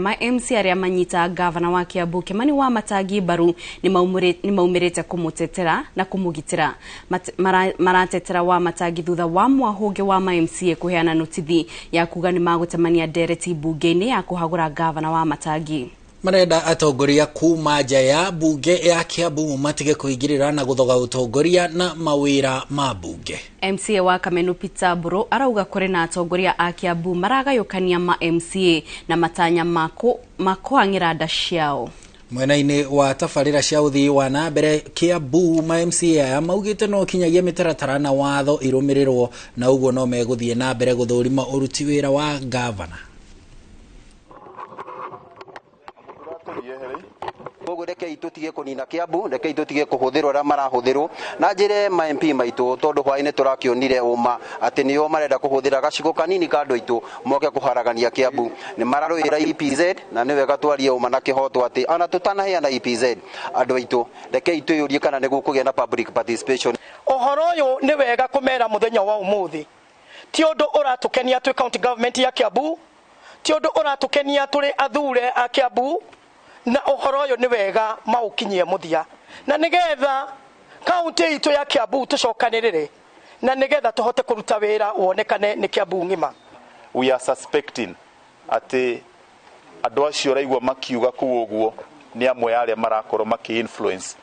Ma MC aria manyita gavana wa Kiambu Kimani Wamatangi baru ni maumirite kumutetera na kumugitira. Maratetera Wamatangi thutha wa mwahuge wa MCA kuheana notithi ya kuga ni magutemania ndereti bunge-ini ya kuhagura gavana Wamatangi. Marenda atongoria kuma nja ya bunge ya Kiambu matige kuigirira na guthoga utongoria na mawira ma bunge. MCA wa Kameno Peter Buro arauga kuri na atongoria a Kiambu maragayukania ma MCA na matanya makoangira nda ciao. Mwena-ini wa tabarira cia uthii wa na mbere Kiambu ma MCA maugite no kinyagia mitaratara na watho irumirirwo na uguo no meguthie na mbere guthurima uruti wira wa gavana. Koguo reke itutige kunina Kiambu, reke itutige kuhuthirwo ra marahuthirwo na njire ma MP maitu tondu hwaine turakionire uma ati nio marenda kuhuthira gacigo kanini ka andu aitu moke kuharagania Kiambu ni mararuira EPZ na ni wega twarie uma na kihoto ati ana tutanaheana EPZ andu aitu reke ituyurie kana nigukugia na public participation. Ohoro uyu ni wega kumera muthenya wa umuthi ti undu uratukenia twi county government ya Kiambu, ti undu uratukenia turi athure a Kiambu, na ohoro uyu ni wega maukinyie muthia na nigetha county itu ya Kiambu tucokanirire na nigetha tuhote kuruta wira wonekane ni Kiambu ngima. We are suspecting ati andu acio raigwa makiuga kuuguo ni amwe aria marakorwo maki-influence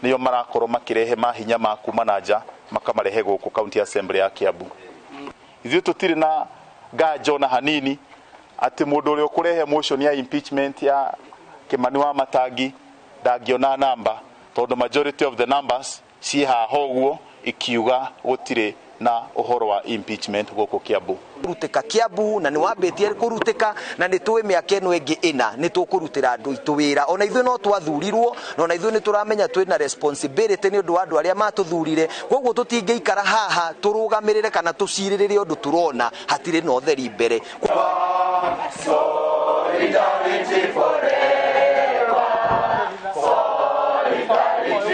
niyo marakorwo makirehe mahinya ma kuma nanja makamarehe guku county assembly ya Kiambu. Ithuĩ tutire na ngajo na hanini ati mundu uri ukurehe motion ya impeachment ya Kimani Wamatangi ndagiona namba tondu majority of the numbers ci haha uguo ikiuga gutire na uhoro wa impeachment guku Kiambu. Kuruteka Kiambu na ni wambitie kuruteka na ni tuwe miaka eno engi ina ni tukurutira andu itu wira ona ithuĩ no twathurirwo no na ithuĩ ni turamenya twina responsibility ni undu wa andu aria matuthurire koguo tutingeikara haha turugamirire kana tuciririre undu turona hatire no theri mbere.